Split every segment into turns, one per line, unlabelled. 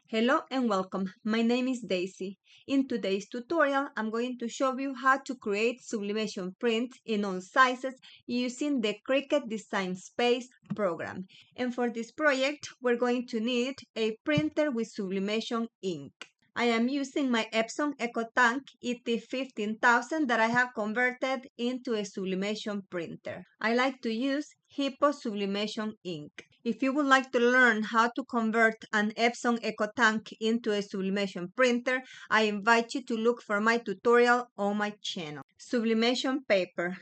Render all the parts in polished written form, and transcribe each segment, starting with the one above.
Hello and welcome. My name is Daisy. In today's tutorial, I'm going to show you how to create sublimation prints in all sizes using the Cricut Design Space program. And for this project, we're going to need a printer with sublimation ink. I am using my Epson EcoTank ET15000 that I have converted into a sublimation printer. I like to use Hippo sublimation ink. If you would like to learn how to convert an Epson EcoTank into a sublimation printer, I invite you to look for my tutorial on my channel. Sublimation paper.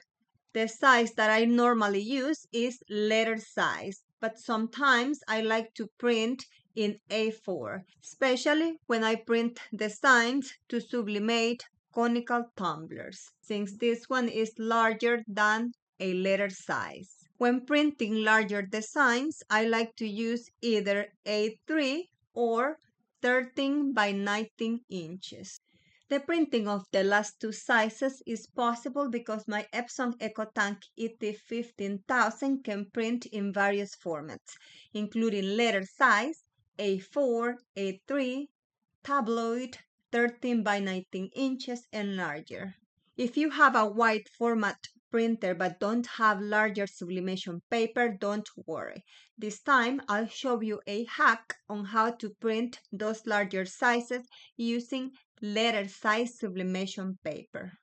The size that I normally use is letter size, but sometimes I like to print in A4, especially when I print designs to sublimate conical tumblers, since this one is larger than a letter size. When printing larger designs, I like to use either A3 or 13 by 19 inches. The printing of the last two sizes is possible because my Epson EcoTank ET15000 can print in various formats, including letter size, A4, A3, tabloid, 13 by 19 inches, and larger. If you have a wide format printer but don't have larger sublimation paper, don't worry. This time I'll show you a hack on how to print those larger sizes using letter size sublimation paper.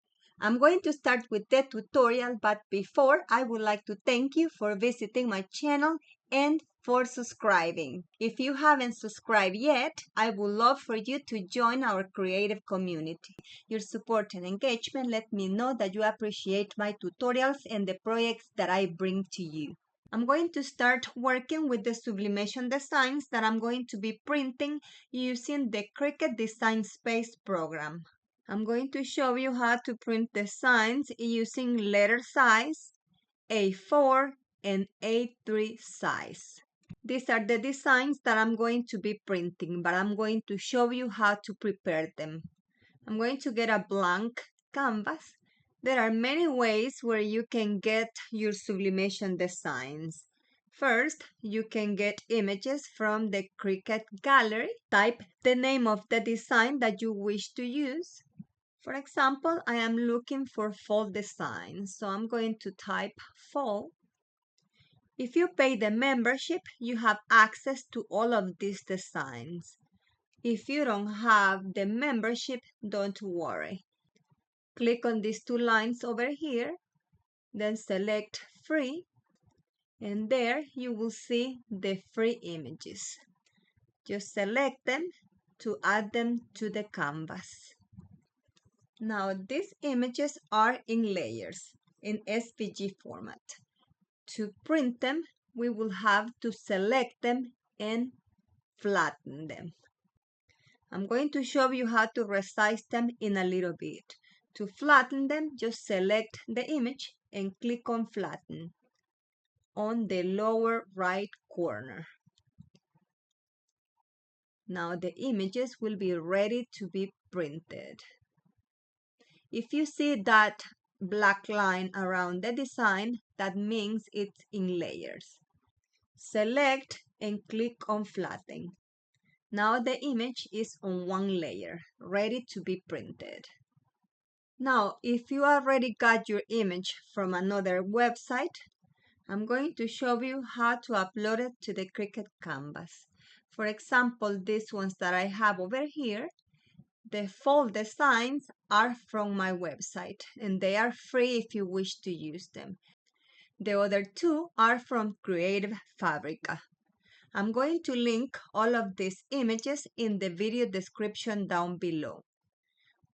I'm going to start with the tutorial, but before I would like to thank you for visiting my channel and for subscribing. If you haven't subscribed yet, I would love for you to join our creative community. Your support and engagement let me know that you appreciate my tutorials and the projects that I bring to you. I'm going to start working with the sublimation designs that I'm going to be printing using the Cricut Design Space program. I'm going to show you how to print designs using letter size, A4, and A3 size. These are the designs that I'm going to be printing, but I'm going to show you how to prepare them. I'm going to get a blank canvas. There are many ways where you can get your sublimation designs. First, you can get images from the Cricut gallery. Type the name of the design that you wish to use. For example, I am looking for fall design, so I'm going to type fall. If you pay the membership, you have access to all of these designs. If you don't have the membership, don't worry. Click on these two lines over here, then select free, and there you will see the free images. Just select them to add them to the canvas. Now these images are in layers in SVG format. To print them, we will have to select them and flatten them. I'm going to show you how to resize them in a little bit. To flatten them, just select the image and click on flatten on the lower right corner. Now the images will be ready to be printed. If you see that black line around the design, that means it's in layers. Select and click on flatten. Now the image is on one layer, ready to be printed. Now, if you already got your image from another website, I'm going to show you how to upload it to the Cricut canvas. For example, these ones that I have over here, the fall designs are from my website and they are free if you wish to use them. The other two are from Creative Fabrica. I'm going to link all of these images in the video description down below.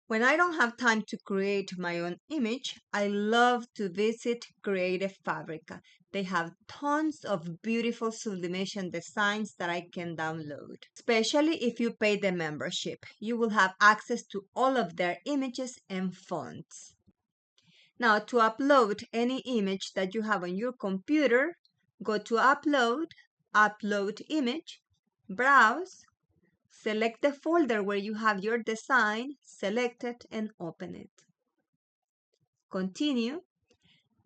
When I don't have time to create my own image, I love to visit Creative Fabrica. They have tons of beautiful sublimation designs that I can download. Especially if you pay the membership, you will have access to all of their images and fonts. Now, to upload any image that you have on your computer, go to Upload, Upload Image, Browse, select the folder where you have your design, select it and open it. Continue.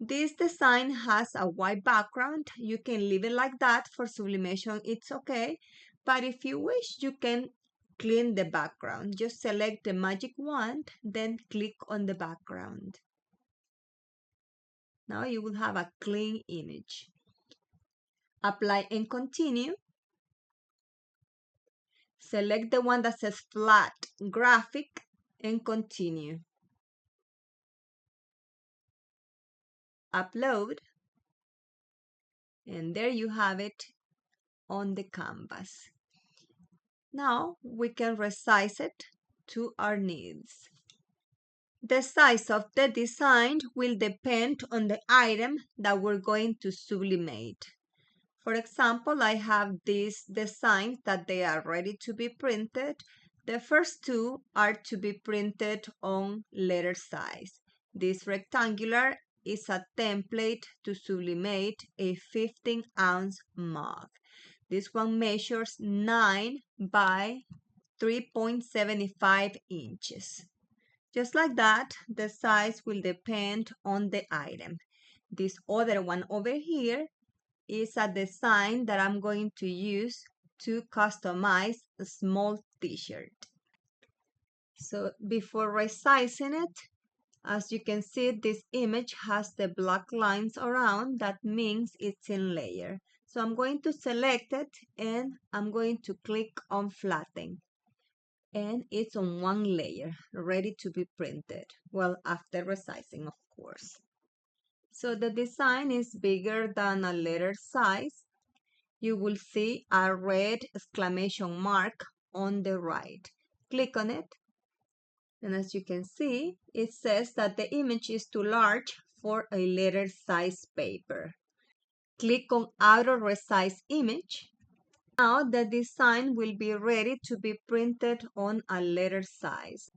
This design has a white background. You can leave it like that for sublimation, it's okay. But if you wish, you can clean the background. Just select the magic wand, then click on the background. Now you will have a clean image. Apply and continue. Select the one that says flat graphic and continue. Upload. And there you have it on the canvas. Now we can resize it to our needs. The size of the design will depend on the item that we're going to sublimate. For example, I have these designs that they are ready to be printed. The first two are to be printed on letter size. This rectangular is a template to sublimate a 15-ounce mug. This one measures 9 by 3.75 inches. Just like that, the size will depend on the item. This other one over here is a design that I'm going to use to customize a small t-shirt. So before resizing it, as you can see, this image has the black lines around. That means it's in layer. So I'm going to select it and I'm going to click on flatten. And it's on one layer, ready to be printed. Well, after resizing, of course. So the design is bigger than a letter size. You will see a red exclamation mark on the right. Click on it. And as you can see, it says that the image is too large for a letter size paper. Click on Auto Resize Image. Now the design will be ready to be printed on a letter size.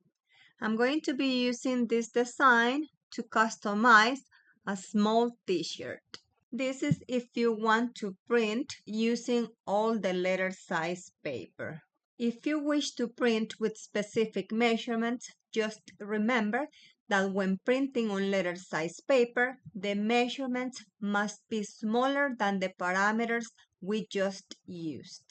I'm going to be using this design to customize a small t-shirt. This is if you want to print using all the letter size paper. If you wish to print with specific measurements, just remember that when printing on letter size paper, the measurements must be smaller than the parameters we just used.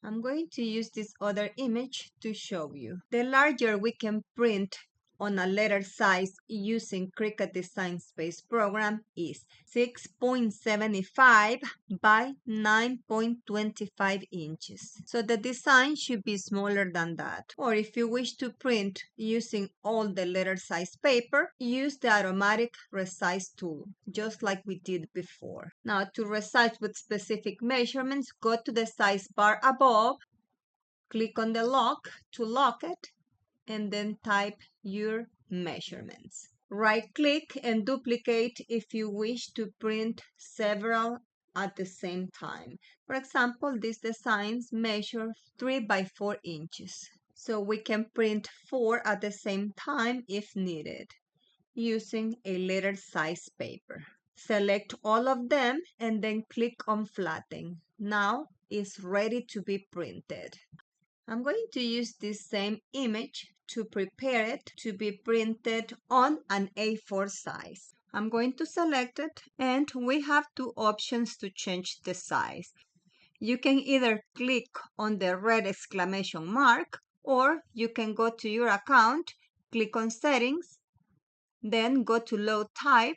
I'm going to use this other image to show you. The larger we can print on a letter size using Cricut Design Space program is 6.75 by 9.25 inches. So the design should be smaller than that. Or if you wish to print using all the letter size paper, use the automatic resize tool, just like we did before. Now to resize with specific measurements, go to the size bar above, click on the lock to lock it, and then type your measurements. Right-click and duplicate if you wish to print several at the same time. For example, these designs measure 3 by 4 inches. So we can print 4 at the same time if needed, using a letter size paper. Select all of them and then click on flatten. Now it's ready to be printed. I'm going to use this same image to prepare it to be printed on an A4 size. I'm going to select it, and we have two options to change the size. You can either click on the red exclamation mark, or you can go to your account, click on settings, then go to load type,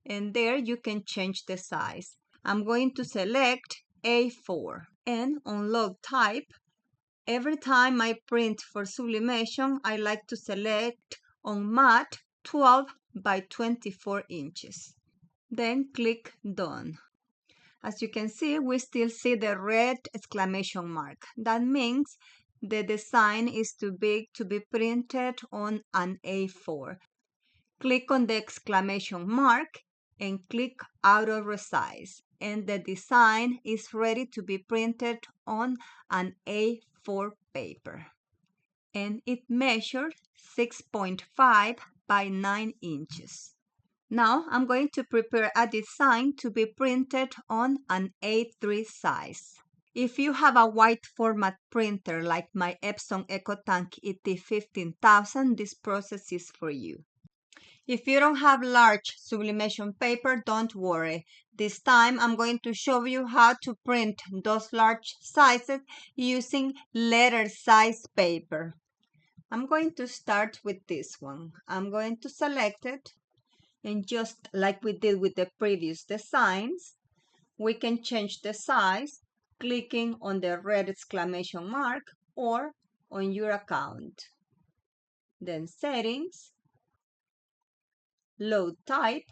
and there you can change the size. I'm going to select A4, and on load type, every time I print for sublimation, I like to select on matte 12 by 24 inches. Then click Done. As you can see, we still see the red exclamation mark. That means the design is too big to be printed on an A4. Click on the exclamation mark and click Auto Resize, and the design is ready to be printed on an A4 paper. And it measured 6.5 by 9 inches. Now I'm going to prepare a design to be printed on an A3 size. If you have a wide format printer like my Epson EcoTank ET15000, this process is for you. If you don't have large sublimation paper, don't worry. This time I'm going to show you how to print those large sizes using letter size paper. I'm going to start with this one. I'm going to select it, and just like we did with the previous designs, we can change the size clicking on the red exclamation mark or on your account. Then settings, load type,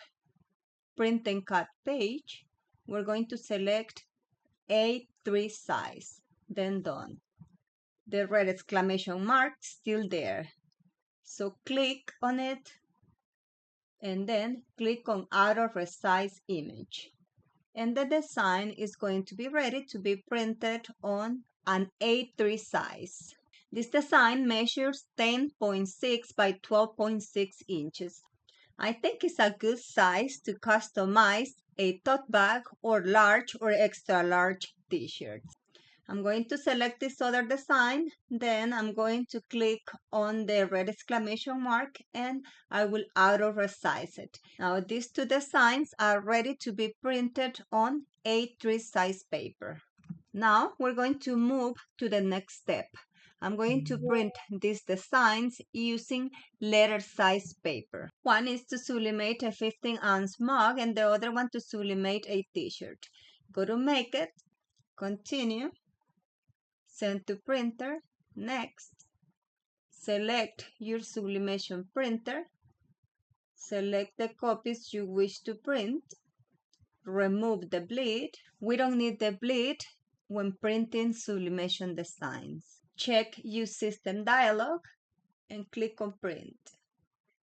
print and cut page. We're going to select A3 size, then done. The red exclamation mark still there. So click on it and then click on auto resize image. And the design is going to be ready to be printed on an A3 size. This design measures 10.6 by 12.6 inches. I think it's a good size to customize a tote bag or large or extra large t-shirts. I'm going to select this other design, then I'm going to click on the red exclamation mark and I will auto resize it. Now these two designs are ready to be printed on A3 size paper. Now we're going to move to the next step. I'm going to print these designs using letter size paper. One is to sublimate a 15-ounce mug and the other one to sublimate a t-shirt. Go to Make It, Continue, Send to Printer, Next. Select your sublimation printer. Select the copies you wish to print. Remove the bleed. We don't need the bleed when printing sublimation designs. Check Use System dialog and click on Print.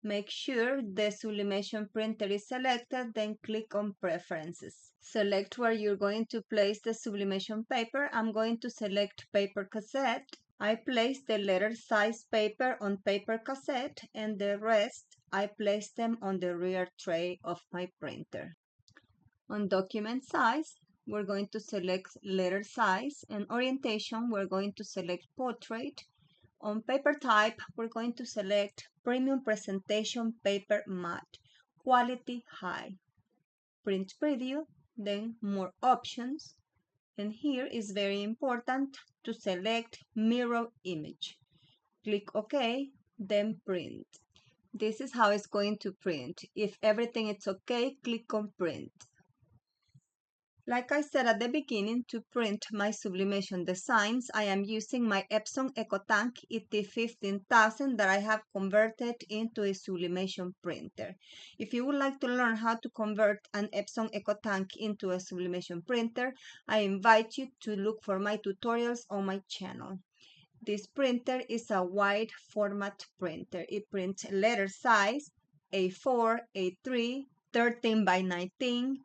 Make sure the sublimation printer is selected, then click on Preferences. Select where you're going to place the sublimation paper. I'm going to select paper cassette. I place the letter size paper on paper cassette and the rest I place them on the rear tray of my printer. On document size, we're going to select letter size, and orientation, we're going to select portrait. On paper type, we're going to select premium presentation paper matte, quality high. Print preview, then more options. And here is very important to select mirror image. Click OK, then print. This is how it's going to print. If everything is okay, click on print. Like I said at the beginning, to print my sublimation designs, I am using my Epson EcoTank ET15000 that I have converted into a sublimation printer. If you would like to learn how to convert an Epson EcoTank into a sublimation printer, I invite you to look for my tutorials on my channel. This printer is a wide format printer. It prints letter size, A4, A3, 13 by 19,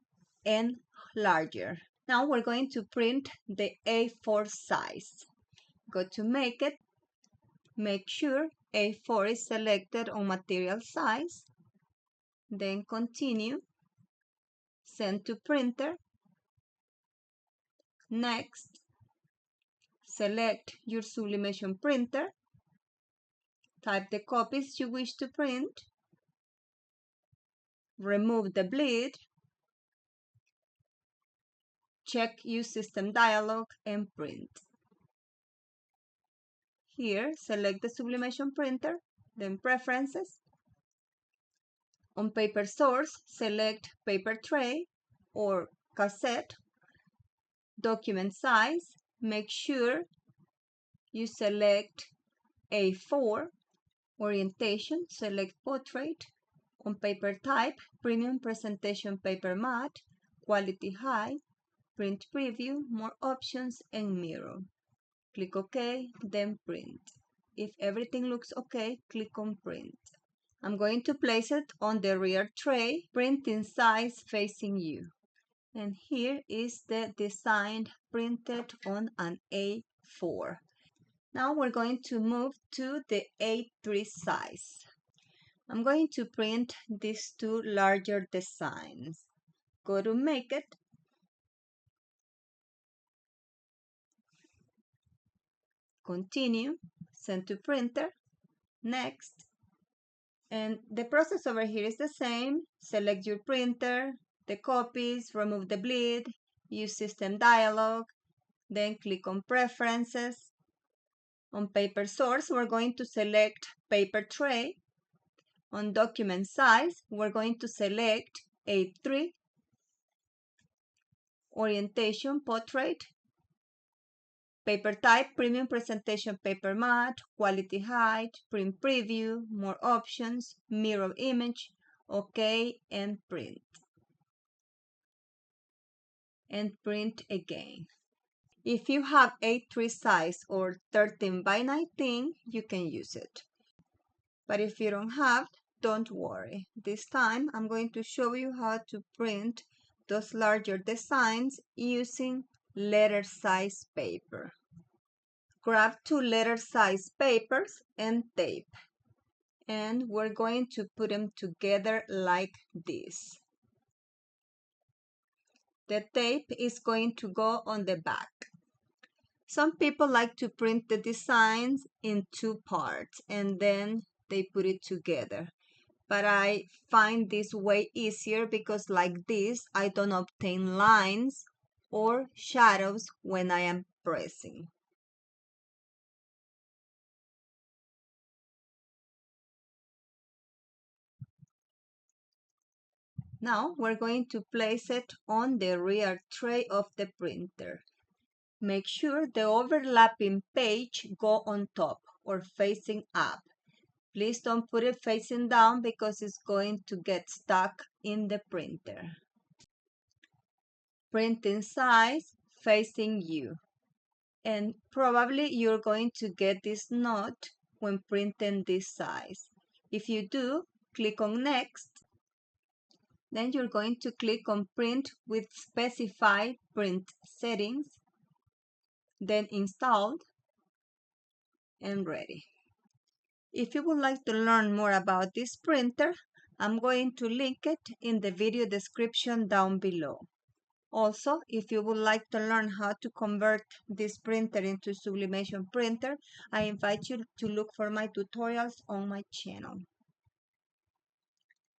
and larger. Now we're going to print the A4 size. Go to Make It. Make sure A4 is selected on material size. Then Continue. Send to Printer. Next. Select your sublimation printer. Type the copies you wish to print. Remove the bleed. Check Use System dialog and print. Here, select the sublimation printer, then Preferences. On paper source, select paper tray or cassette. Document size, make sure you select A4. Orientation, select portrait. On paper type, premium presentation paper matte, quality high. Print preview, more options, and mirror. Click OK, then print. If everything looks okay, click on print. I'm going to place it on the rear tray, printing size facing you. And here is the design printed on an A4. Now we're going to move to the A3 size. I'm going to print these two larger designs. Go to Make It. Continue, Send to Printer, Next. And the process over here is the same. Select your printer, the copies, remove the bleed, use system dialog, then click on preferences. On paper source, we're going to select paper tray. On document size, we're going to select A3, orientation, portrait, paper type, premium presentation paper matte, quality height, print preview, more options, mirror image, OK, and print. And print again. If you have A3 size or 13 by 19, you can use it. But if you don't have, don't worry. This time I'm going to show you how to print those larger designs using letter size paper. Grab 2 letter size papers and tape. And we're going to put them together like this. The tape is going to go on the back. Some people like to print the designs in 2 parts and then they put it together. But I find this way easier because like this, I don't obtain lines or shadows when I am pressing. Now we're going to place it on the rear tray of the printer. Make sure the overlapping page go on top or facing up. Please don't put it facing down because it's going to get stuck in the printer. Printing size facing you. And probably you're going to get this note when printing this size. If you do, click on Next. Then you're going to click on Print with Specified Print Settings. Then Installed and Ready. If you would like to learn more about this printer, I'm going to link it in the video description down below. Also, if you would like to learn how to convert this printer into sublimation printer, I invite you to look for my tutorials on my channel.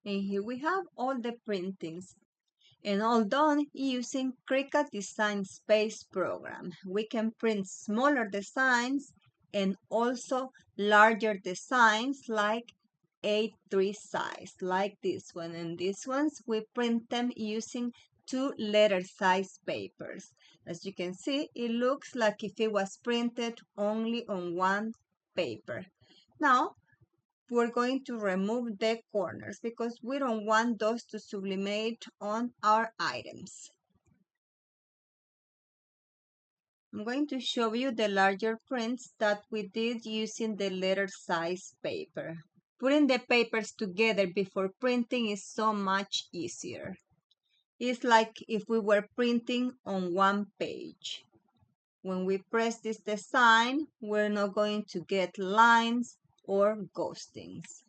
And here we have all the printings. And all done using Cricut Design Space program. We can print smaller designs and also larger designs like A3 size, like this one. And these ones, we print them using 2 letter size papers. As you can see, it looks like if it was printed only on 1 paper. Now, we're going to remove the corners because we don't want those to sublimate on our items. I'm going to show you the larger prints that we did using the letter size paper. Putting the papers together before printing is so much easier. It's like if we were printing on 1 page. When we press this design, we're not going to get lines or ghostings.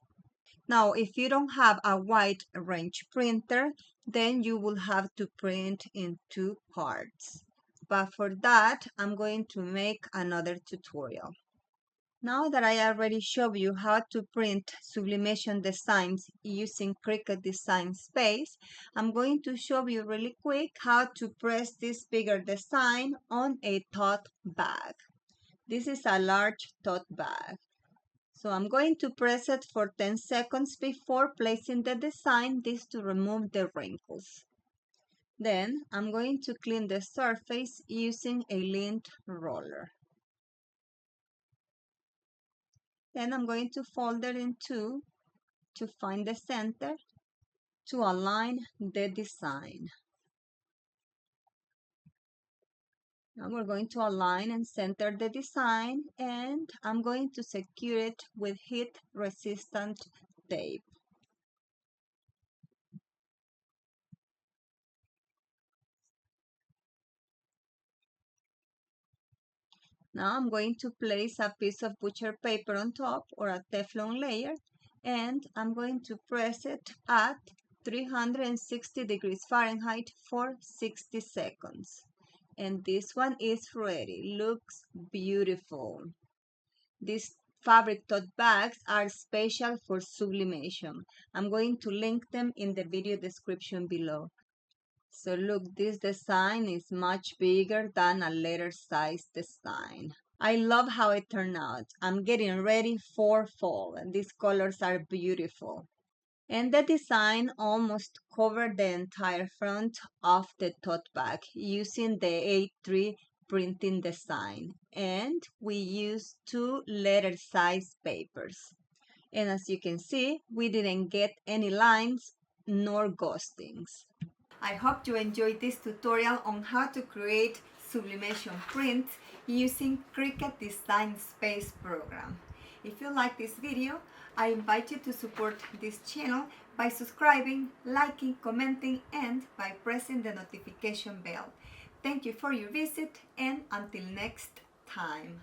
Now, if you don't have a wide range printer, then you will have to print in 2 parts. But for that, I'm going to make another tutorial. Now that I already showed you how to print sublimation designs using Cricut Design Space, I'm going to show you really quick how to press this bigger design on a tote bag. This is a large tote bag. So I'm going to press it for 10 seconds before placing the design, this to remove the wrinkles. Then I'm going to clean the surface using a lint roller. Then I'm going to fold it in 2 to find the center to align the design. Now we're going to align and center the design, and I'm going to secure it with heat resistant tape. Now I'm going to place a piece of butcher paper on top or a Teflon layer, and I'm going to press it at 360 degrees Fahrenheit for 60 seconds. And this one is ready. Looks beautiful. These fabric tote bags are special for sublimation. I'm going to link them in the video description below. So look, this design is much bigger than a letter size design. I love how it turned out. I'm getting ready for fall, and these colors are beautiful. And the design almost covered the entire front of the tote bag using the A3 printing design. And we used 2 letter size papers. And as you can see, we didn't get any lines nor ghostings. I hope you enjoyed this tutorial on how to create sublimation prints using Cricut Design Space program. If you like this video, I invite you to support this channel by subscribing, liking, commenting, and by pressing the notification bell. Thank you for your visit, and until next time.